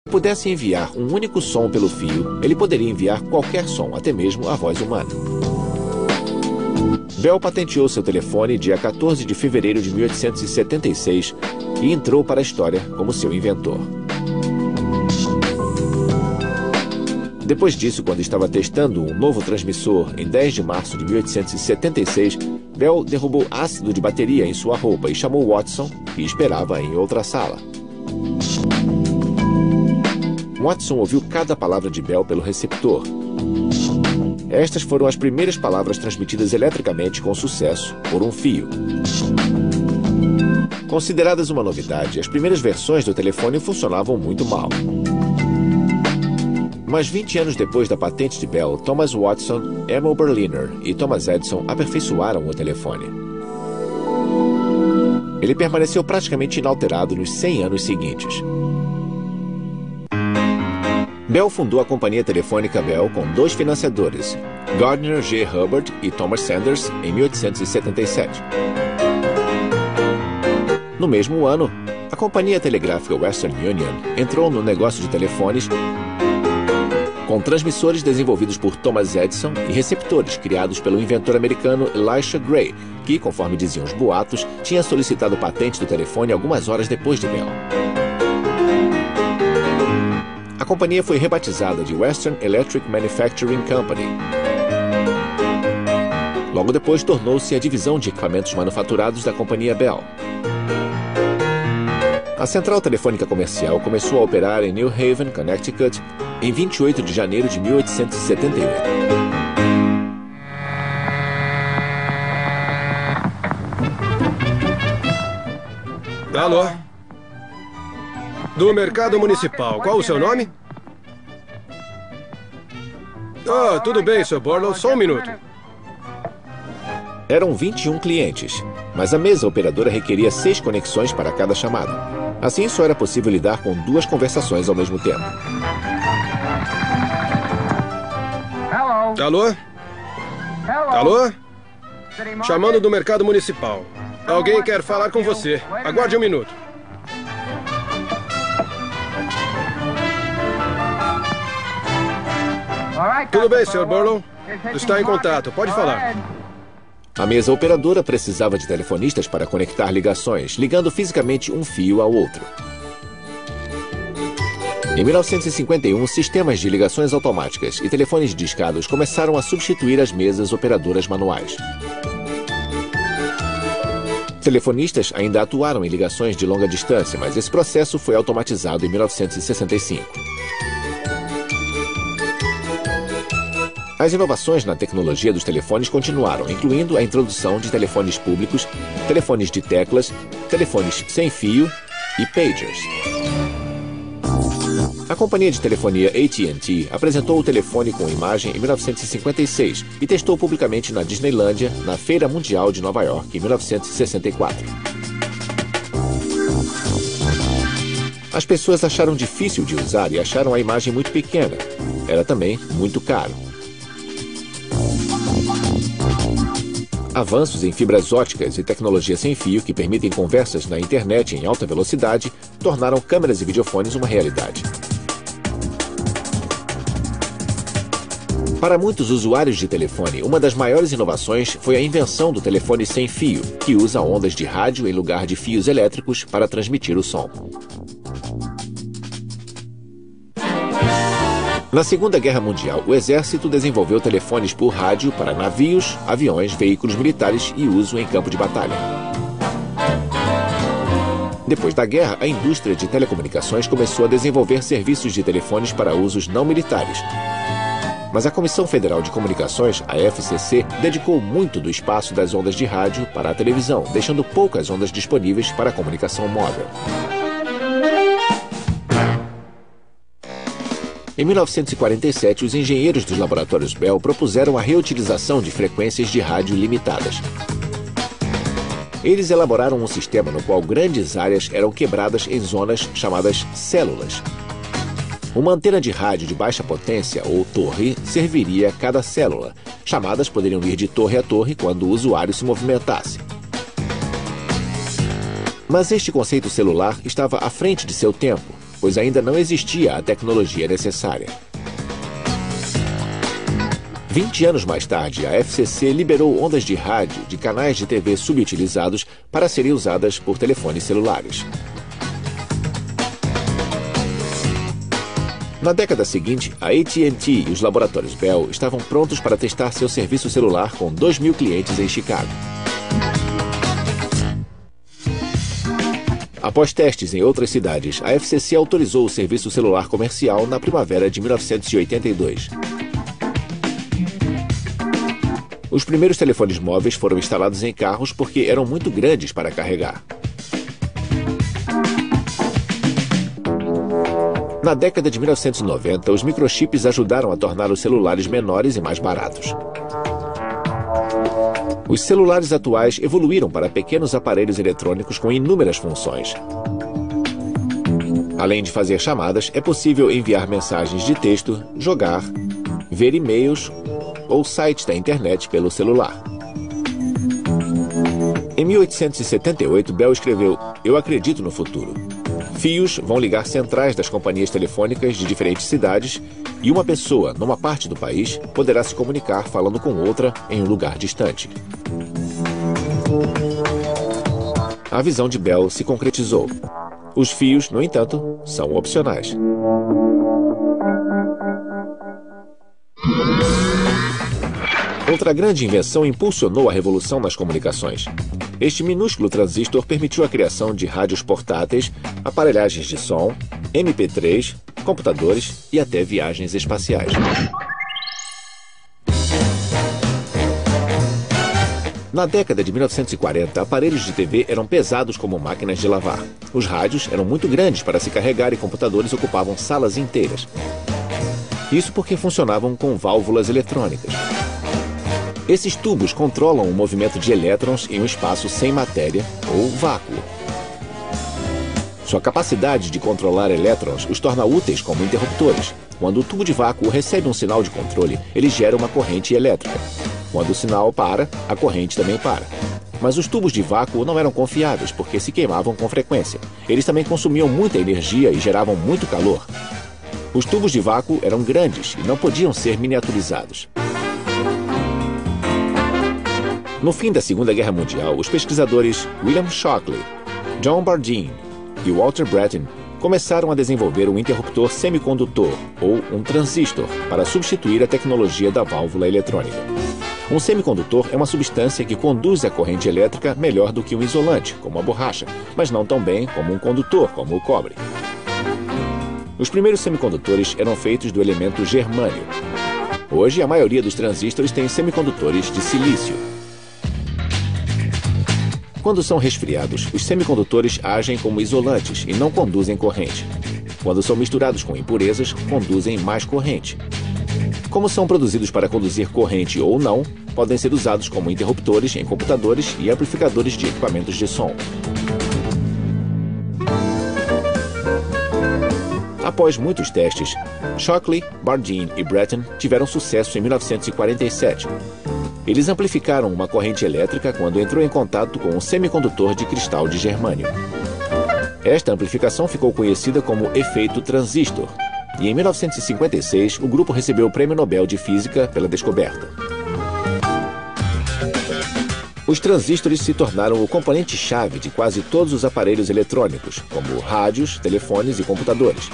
pudesse enviar um único som pelo fio, ele poderia enviar qualquer som, até mesmo a voz humana. Bell patenteou seu telefone dia 14 de fevereiro de 1876 e entrou para a história como seu inventor. Depois disso, quando estava testando um novo transmissor em 10 de março de 1876, Bell derrubou ácido de bateria em sua roupa e chamou Watson, que esperava em outra sala. Watson ouviu cada palavra de Bell pelo receptor. Estas foram as primeiras palavras transmitidas eletricamente com sucesso por um fio. Consideradas uma novidade, as primeiras versões do telefone funcionavam muito mal. Mas 20 anos depois da patente de Bell, Thomas Watson, Emil Berliner e Thomas Edison aperfeiçoaram o telefone. Ele permaneceu praticamente inalterado nos 100 anos seguintes. Bell fundou a companhia telefônica Bell com dois financiadores, Gardner G. Hubbard e Thomas Sanders, em 1877. No mesmo ano, a companhia telegráfica Western Union entrou no negócio de telefones com transmissores desenvolvidos por Thomas Edison e receptores criados pelo inventor americano Elisha Gray, que, conforme diziam os boatos, tinha solicitado patente do telefone algumas horas depois de Bell. A companhia foi rebatizada de Western Electric Manufacturing Company. Logo depois, tornou-se a divisão de equipamentos manufaturados da companhia Bell. A central telefônica comercial começou a operar em New Haven, Connecticut, em 28 de janeiro de 1878. Alô? Do Mercado Municipal. Qual o seu nome? Ah, tudo bem, Sr. Borlow. Só um minuto. Eram 21 clientes, mas a mesa operadora requeria 6 conexões para cada chamada. Assim, só era possível lidar com 2 conversações ao mesmo tempo. Alô? Alô? Chamando do Mercado Municipal. Alguém quer falar com você. Aguarde um minuto. Tudo bem, Sr. Borlow? Está em contato. Pode falar. A mesa operadora precisava de telefonistas para conectar ligações, ligando fisicamente um fio ao outro. Em 1951, sistemas de ligações automáticas e telefones discados começaram a substituir as mesas operadoras manuais. Telefonistas ainda atuaram em ligações de longa distância, mas esse processo foi automatizado em 1965. As inovações na tecnologia dos telefones continuaram, incluindo a introdução de telefones públicos, telefones de teclas, telefones sem fio e pagers. A companhia de telefonia AT&T apresentou o telefone com imagem em 1956 e testou publicamente na Disneylândia, na Feira Mundial de Nova York, em 1964. As pessoas acharam difícil de usar e acharam a imagem muito pequena. Era também muito caro. Avanços em fibras óticas e tecnologia sem fio que permitem conversas na internet em alta velocidade tornaram câmeras e videofones uma realidade. Para muitos usuários de telefone, uma das maiores inovações foi a invenção do telefone sem fio, que usa ondas de rádio em lugar de fios elétricos para transmitir o som. Na Segunda Guerra Mundial, o exército desenvolveu telefones por rádio para navios, aviões, veículos militares e uso em campo de batalha. Depois da guerra, a indústria de telecomunicações começou a desenvolver serviços de telefones para usos não militares. Mas a Comissão Federal de Comunicações, a FCC, dedicou muito do espaço das ondas de rádio para a televisão, deixando poucas ondas disponíveis para a comunicação móvel. Em 1947, os engenheiros dos laboratórios Bell propuseram a reutilização de frequências de rádio limitadas. Eles elaboraram um sistema no qual grandes áreas eram quebradas em zonas chamadas células. Uma antena de rádio de baixa potência, ou torre, serviria a cada célula. Chamadas poderiam ir de torre a torre quando o usuário se movimentasse. Mas este conceito celular estava à frente de seu tempo, pois ainda não existia a tecnologia necessária. 20 anos mais tarde, a FCC liberou ondas de rádio de canais de TV subutilizados para serem usadas por telefones celulares. Na década seguinte, a AT&T e os laboratórios Bell estavam prontos para testar seu serviço celular com 2.000 clientes em Chicago. Após testes em outras cidades, a FCC autorizou o serviço celular comercial na primavera de 1982. Os primeiros telefones móveis foram instalados em carros porque eram muito grandes para carregar. Na década de 1990, os microchips ajudaram a tornar os celulares menores e mais baratos. Os celulares atuais evoluíram para pequenos aparelhos eletrônicos com inúmeras funções. Além de fazer chamadas, é possível enviar mensagens de texto, jogar, ver e-mails ou sites da internet pelo celular. Em 1878, Bell escreveu: "Eu acredito no futuro. Fios vão ligar centrais das companhias telefônicas de diferentes cidades e uma pessoa, numa parte do país, poderá se comunicar falando com outra em um lugar distante." A visão de Bell se concretizou. Os fios, no entanto, são opcionais. Outra grande invenção impulsionou a revolução nas comunicações. Este minúsculo transistor permitiu a criação de rádios portáteis, aparelhagens de som, MP3, computadores e até viagens espaciais. Na década de 1940, aparelhos de TV eram pesados como máquinas de lavar. Os rádios eram muito grandes para se carregar e computadores ocupavam salas inteiras. Isso porque funcionavam com válvulas eletrônicas. Esses tubos controlam o movimento de elétrons em um espaço sem matéria ou vácuo. Sua capacidade de controlar elétrons os torna úteis como interruptores. Quando o tubo de vácuo recebe um sinal de controle, ele gera uma corrente elétrica. Quando o sinal para, a corrente também para. Mas os tubos de vácuo não eram confiáveis porque se queimavam com frequência. Eles também consumiam muita energia e geravam muito calor. Os tubos de vácuo eram grandes e não podiam ser miniaturizados. No fim da Segunda Guerra Mundial, os pesquisadores William Shockley, John Bardeen e Walter Brattain começaram a desenvolver um interruptor semicondutor, ou um transistor, para substituir a tecnologia da válvula eletrônica. Um semicondutor é uma substância que conduz a corrente elétrica melhor do que um isolante, como a borracha, mas não tão bem como um condutor, como o cobre. Os primeiros semicondutores eram feitos do elemento germânio. Hoje, a maioria dos transistores tem semicondutores de silício. Quando são resfriados, os semicondutores agem como isolantes e não conduzem corrente. Quando são misturados com impurezas, conduzem mais corrente. Como são produzidos para conduzir corrente ou não, podem ser usados como interruptores em computadores e amplificadores de equipamentos de som. Após muitos testes, Shockley, Bardeen e Brattain tiveram sucesso em 1947. Eles amplificaram uma corrente elétrica quando entrou em contato com um semicondutor de cristal de germânio. Esta amplificação ficou conhecida como efeito transistor, e em 1956 o grupo recebeu o Prêmio Nobel de Física pela descoberta. Os transistores se tornaram o componente-chave de quase todos os aparelhos eletrônicos, como rádios, telefones e computadores.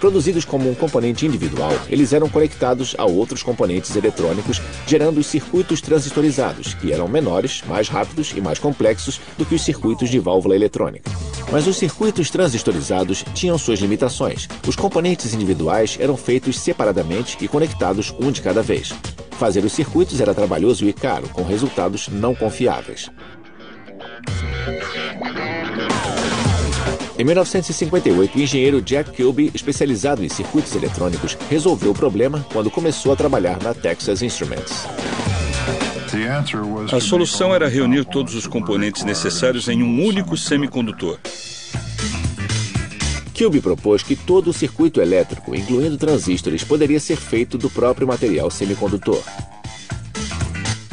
Produzidos como um componente individual, eles eram conectados a outros componentes eletrônicos, gerando os circuitos transistorizados, que eram menores, mais rápidos e mais complexos do que os circuitos de válvula eletrônica. Mas os circuitos transistorizados tinham suas limitações. Os componentes individuais eram feitos separadamente e conectados um de cada vez. Fazer os circuitos era trabalhoso e caro, com resultados não confiáveis. Em 1958, o engenheiro Jack Kilby, especializado em circuitos eletrônicos, resolveu o problema quando começou a trabalhar na Texas Instruments. A solução era reunir todos os componentes necessários em um único semicondutor. Kilby propôs que todo o circuito elétrico, incluindo transistores, poderia ser feito do próprio material semicondutor.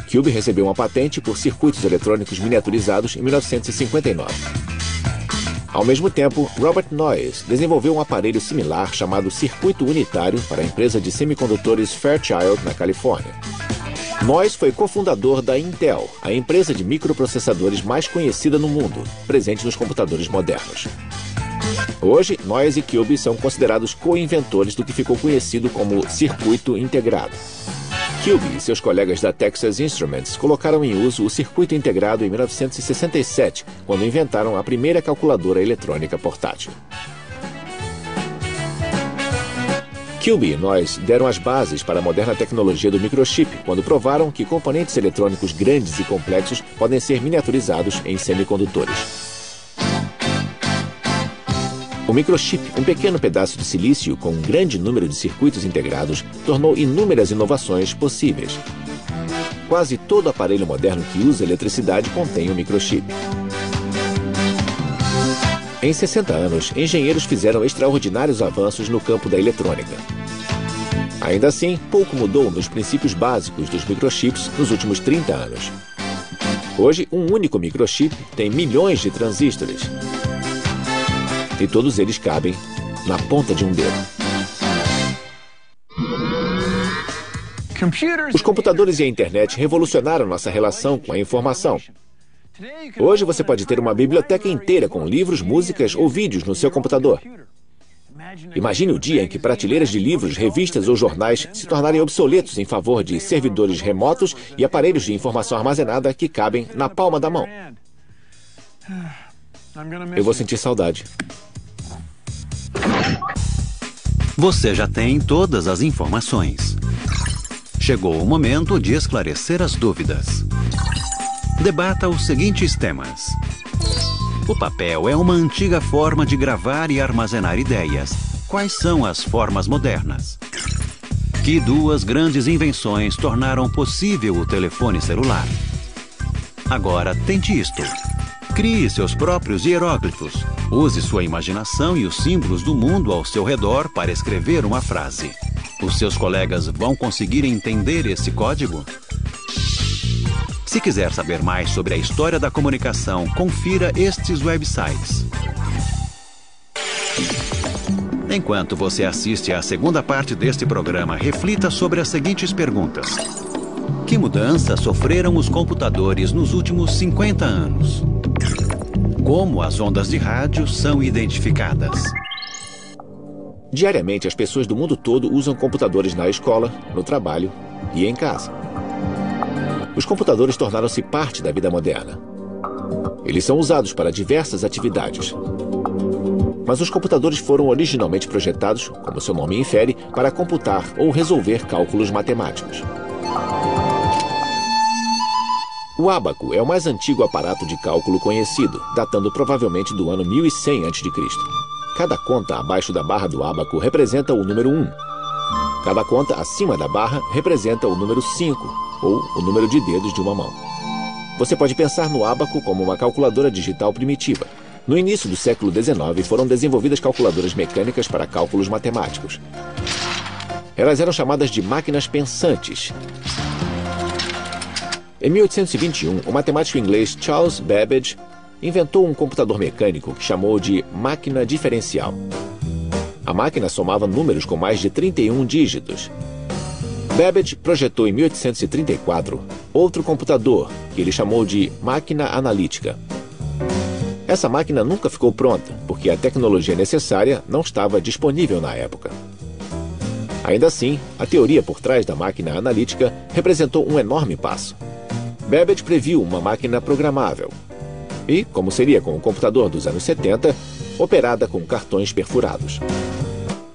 Kilby recebeu uma patente por circuitos eletrônicos miniaturizados em 1959. Ao mesmo tempo, Robert Noyce desenvolveu um aparelho similar chamado circuito unitário para a empresa de semicondutores Fairchild, na Califórnia. Noyce foi cofundador da Intel, a empresa de microprocessadores mais conhecida no mundo, presente nos computadores modernos. Hoje, Noyce e Kilby são considerados co-inventores do que ficou conhecido como circuito integrado. Kilby e seus colegas da Texas Instruments colocaram em uso o circuito integrado em 1967, quando inventaram a primeira calculadora eletrônica portátil. Kilby e Noyce deram as bases para a moderna tecnologia do microchip, quando provaram que componentes eletrônicos grandes e complexos podem ser miniaturizados em semicondutores. O microchip, um pequeno pedaço de silício com um grande número de circuitos integrados, tornou inúmeras inovações possíveis. Quase todo aparelho moderno que usa eletricidade contém um microchip. Em 60 anos, engenheiros fizeram extraordinários avanços no campo da eletrônica. Ainda assim, pouco mudou nos princípios básicos dos microchips nos últimos 30 anos. Hoje, um único microchip tem milhões de transistores. E todos eles cabem na ponta de um dedo. Os computadores e a internet revolucionaram nossa relação com a informação. Hoje você pode ter uma biblioteca inteira com livros, músicas ou vídeos no seu computador. Imagine o dia em que prateleiras de livros, revistas ou jornais se tornarem obsoletos em favor de servidores remotos e aparelhos de informação armazenada que cabem na palma da mão. Eu vou sentir saudade. Você já tem todas as informações. Chegou o momento de esclarecer as dúvidas. Debata os seguintes temas. O papel é uma antiga forma de gravar e armazenar ideias. Quais são as formas modernas? Que duas grandes invenções tornaram possível o telefone celular? Agora tente isto. Crie seus próprios hieróglifos. Use sua imaginação e os símbolos do mundo ao seu redor para escrever uma frase. Os seus colegas vão conseguir entender esse código? Se quiser saber mais sobre a história da comunicação, confira estes websites. Enquanto você assiste à segunda parte deste programa, reflita sobre as seguintes perguntas. Que mudança sofreram os computadores nos últimos 50 anos? Como as ondas de rádio são identificadas? Diariamente, as pessoas do mundo todo usam computadores na escola, no trabalho e em casa. Os computadores tornaram-se parte da vida moderna. Eles são usados para diversas atividades. Mas os computadores foram originalmente projetados, como seu nome infere, para computar ou resolver cálculos matemáticos. O ábaco é o mais antigo aparato de cálculo conhecido, datando provavelmente do ano 1100 a.C. Cada conta abaixo da barra do ábaco representa o número 1. Cada conta acima da barra representa o número 5, ou o número de dedos de uma mão. Você pode pensar no ábaco como uma calculadora digital primitiva. No início do século XIX, foram desenvolvidas calculadoras mecânicas para cálculos matemáticos. Elas eram chamadas de máquinas pensantes. Em 1821, o matemático inglês Charles Babbage inventou um computador mecânico que chamou de máquina diferencial. A máquina somava números com mais de 31 dígitos. Babbage projetou em 1834 outro computador, que ele chamou de máquina analítica. Essa máquina nunca ficou pronta, porque a tecnologia necessária não estava disponível na época. Ainda assim, a teoria por trás da máquina analítica representou um enorme passo. Babbage previu uma máquina programável e, como seria com o computador dos anos 70, operada com cartões perfurados.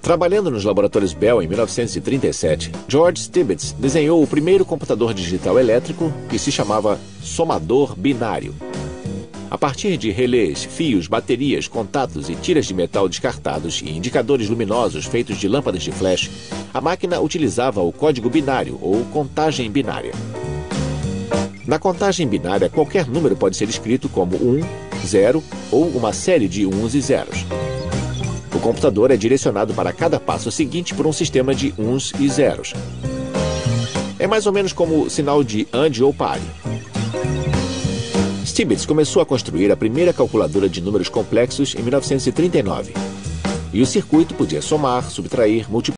Trabalhando nos laboratórios Bell em 1937, George Stibitz desenhou o primeiro computador digital elétrico que se chamava somador binário. A partir de relés, fios, baterias, contatos e tiras de metal descartados e indicadores luminosos feitos de lâmpadas de flash, a máquina utilizava o código binário ou contagem binária. Na contagem binária, qualquer número pode ser escrito como 1, 0 ou uma série de uns e zeros. O computador é direcionado para cada passo seguinte por um sistema de uns e zeros. É mais ou menos como o sinal de AND ou pare. Stibitz começou a construir a primeira calculadora de números complexos em 1939. E o circuito podia somar, subtrair, multiplicar